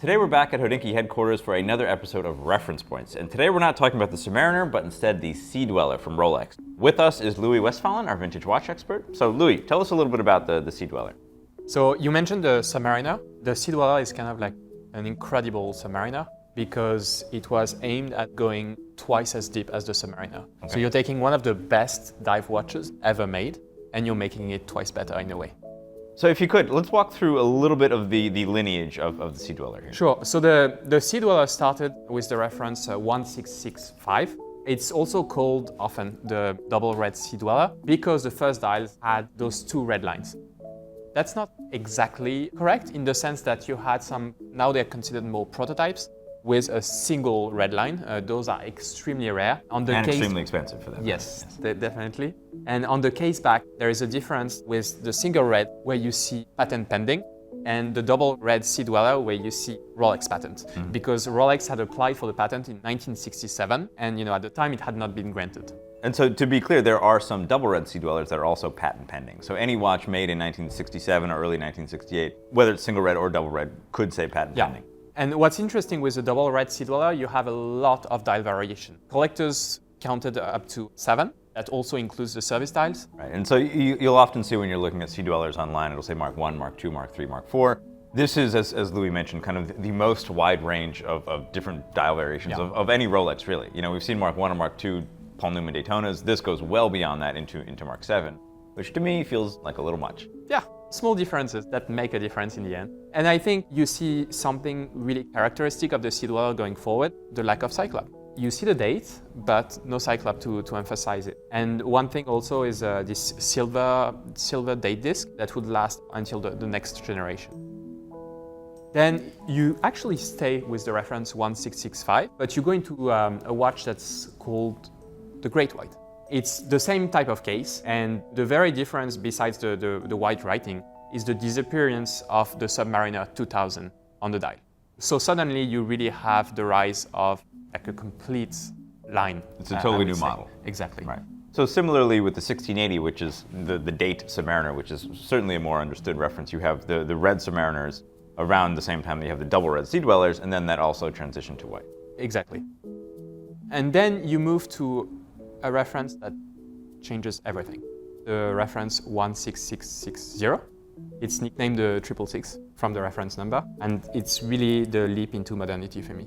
Today we're back at Hodinkee headquarters for another episode of Reference Points, and today we're not talking about the Submariner, but instead the Sea Dweller from Rolex. With us is Louis Westphalen, our vintage watch expert. So Louis, tell us a little bit about the Sea Dweller. So you mentioned the Submariner. The Sea Dweller is kind of like an incredible Submariner because it was aimed at going twice as deep as the Submariner. Okay. So you're taking one of the best dive watches ever made, and you're making it twice better in a way. So if you could, let's walk through a little bit of the lineage of the Sea Dweller here. Sure. So the Sea Dweller started with the reference 1665. It's also called often the double red Sea Dweller because the first dials had those two red lines. That's not exactly correct in the sense that you had some, now they're considered more prototypes, with a single red line. Those are extremely rare. Extremely expensive for that. Yes, definitely. And on the case back, there is a difference with the single red where you see patent pending and the double red Sea Dweller where you see Rolex patent. Mm-hmm. Because Rolex had applied for the patent in 1967 and at the time it had not been granted. And so to be clear, there are some double red Sea Dwellers that are also patent pending. So any watch made in 1967 or early 1968, whether it's single red or double red, could say patent pending. And what's interesting with the double red Sea Dweller, you have a lot of dial variation. Collectors counted up to 7. That also includes the service dials. Right, and so you'll often see when you're looking at Sea Dwellers online, it'll say Mark 1, Mark 2, Mark 3, Mark 4. This is, as Louis mentioned, kind of the most wide range of different dial variations of any Rolex, really. We've seen Mark 1 or Mark 2 Paul Newman Daytonas. This goes well beyond that into Mark 7, which to me feels like a little much. Yeah. Small differences that make a difference in the end. And I think you see something really characteristic of the Sea Dweller going forward, the lack of cyclop. You see the date, but no cyclop to emphasize it. And one thing also is this silver date disc that would last until the next generation. Then you actually stay with the reference 1665, but you go into a watch that's called the Great White. It's the same type of case, and the very difference besides the white writing is the disappearance of the Submariner 2000 on the dial. So suddenly you really have the rise of like a complete line. It's a totally new model. Exactly. Right. So similarly with the 1680, which is the date Submariner, which is certainly a more understood reference, you have the red Submariners around the same time that you have the double red Sea Dwellers, and then that also transitioned to white. Exactly. And then you move to a reference that changes everything. The reference 16660. It's nicknamed the 666 from the reference number, and it's really the leap into modernity for me.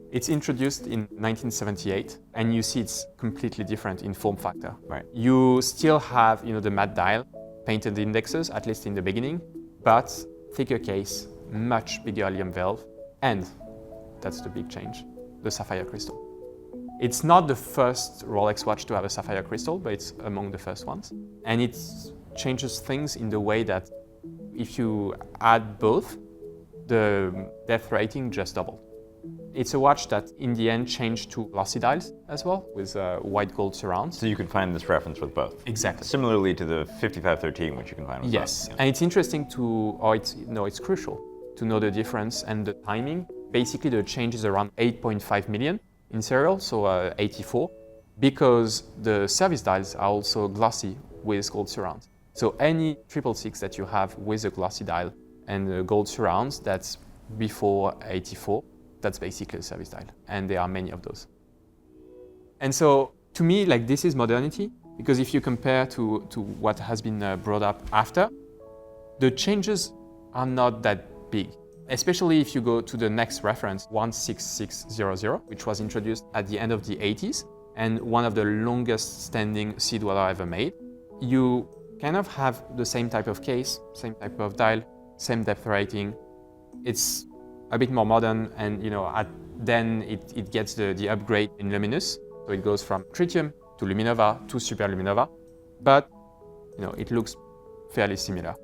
It's introduced in 1978, and you see it's completely different in form factor. Right. You still have, the matte dial, painted indexes, at least in the beginning, but thicker case, much bigger helium valve, and that's the big change, the sapphire crystal. It's not the first Rolex watch to have a sapphire crystal, but it's among the first ones. And it changes things in the way that if you add both, the depth rating just doubled. It's a watch that in the end changed to glossy dials as well, with white gold surrounds. So you can find this reference with both. Exactly. Similarly to the 5513, which you can find with both. Yes, and it's interesting it's crucial to know the difference and the timing. Basically the change is around 8.5 million. In serial, so 84, because the service dials are also glossy with gold surrounds. So any 666 that you have with a glossy dial and gold surrounds, that's before 84, that's basically a service dial. And there are many of those. And so to me, this is modernity, because if you compare to what has been brought up after, the changes are not that big. Especially if you go to the next reference, 16600, which was introduced at the end of the 80s and one of the longest standing Sea Dweller ever made. You kind of have the same type of case, same type of dial, same depth rating. It's a bit more modern, and then it gets the upgrade in luminous. So it goes from tritium to luminova to super luminova, but it looks fairly similar.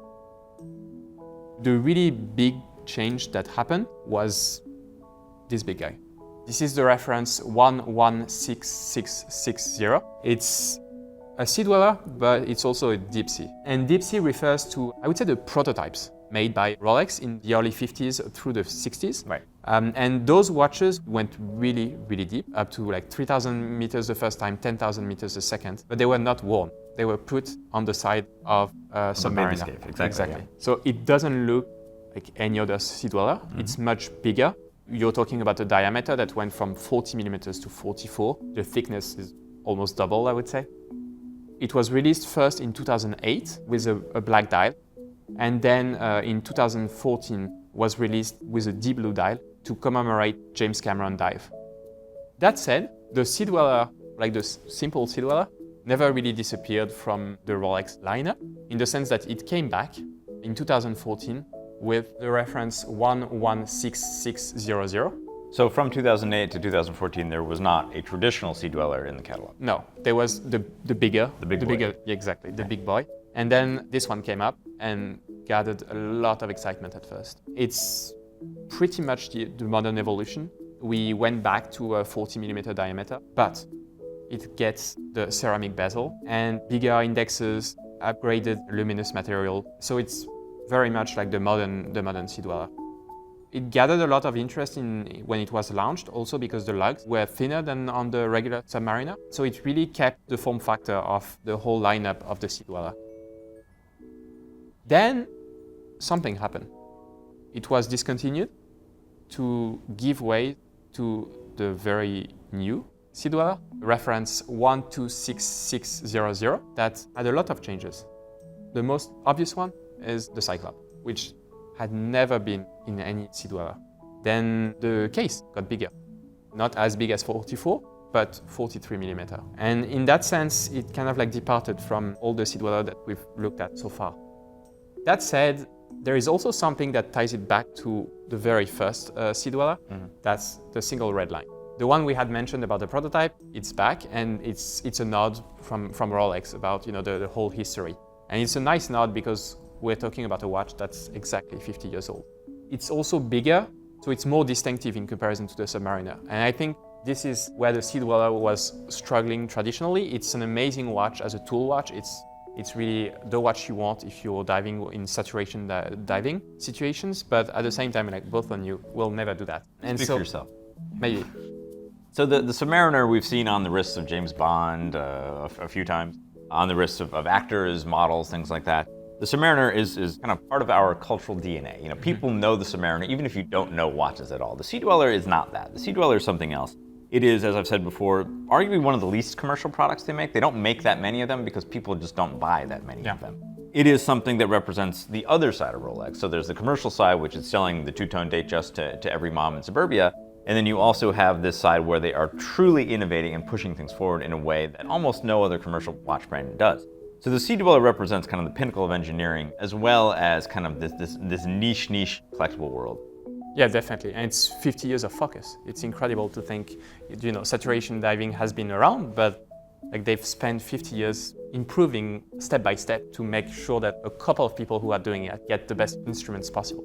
The really big change that happened was this big guy. This is the reference 116660. It's a Sea Dweller, but it's also a deep sea. And deep sea refers to, I would say, the prototypes made by Rolex in the early 50s through the 60s. Right. And those watches went really, really deep, up to like 3,000 meters the first time, 10,000 meters the second, but they were not worn. They were put on the side of a submariner. Exactly. Yeah. So it doesn't look like any other sea dweller. It's much bigger. You're talking about a diameter that went from 40 millimeters to 44. The thickness is almost double, I would say. It was released first in 2008 with a black dial, and then in 2014 was released with a deep blue dial to commemorate James Cameron dive. That said, the sea dweller, like the simple sea dweller, never really disappeared from the Rolex lineup, in the sense that it came back in 2014 with the reference 116600. So from 2008 to 2014, there was not a traditional sea dweller in the catalog. No, there was the bigger. The bigger, exactly, the big boy. And then this one came up and gathered a lot of excitement at first. It's pretty much the modern evolution. We went back to a 40 millimeter diameter, but it gets the ceramic bezel and bigger indexes, upgraded luminous material. So it's very much like the modern sea dweller. It gathered a lot of interest when it was launched, also because the lugs were thinner than on the regular Submariner. So it really kept the form factor of the whole lineup of the sea dweller. Then something happened. It was discontinued to give way to the very new sea dweller, reference 126600, that had a lot of changes. The most obvious one is the Cyclops, which had never been in any sea dweller. Then the case got bigger. Not as big as 44, but 43 millimeter. And in that sense, it kind of like departed from all the sea dweller that we've looked at so far. That said, there is also something that ties it back to the very first sea dweller. That's the single red line. The one we had mentioned about the prototype, it's back, and it's a nod from Rolex about the whole history. And it's a nice nod because we're talking about a watch that's exactly 50 years old. It's also bigger, so it's more distinctive in comparison to the Submariner. And I think this is where the sea dweller was struggling traditionally. It's an amazing watch as a tool watch. It's really the watch you want if you're diving in saturation diving situations, but at the same time, like both of you will never do that. And Speak for yourself. Maybe. So the Submariner we've seen on the wrists of James Bond a few times, on the wrists of actors, models, things like that. The Submariner is kind of part of our cultural DNA. People know the Submariner even if you don't know watches at all. The Sea Dweller is not that. The Sea Dweller is something else. It is, as I've said before, arguably one of the least commercial products they make. They don't make that many of them because people just don't buy that many of them. It is something that represents the other side of Rolex. So there's the commercial side, which is selling the two-tone Datejust to every mom in suburbia. And then you also have this side where they are truly innovating and pushing things forward in a way that almost no other commercial watch brand does. So the Sea Dweller represents kind of the pinnacle of engineering, as well as kind of this niche collectible world. Yeah, definitely. And it's 50 years of focus. It's incredible to think, saturation diving has been around, but like they've spent 50 years improving step by step to make sure that a couple of people who are doing it get the best instruments possible.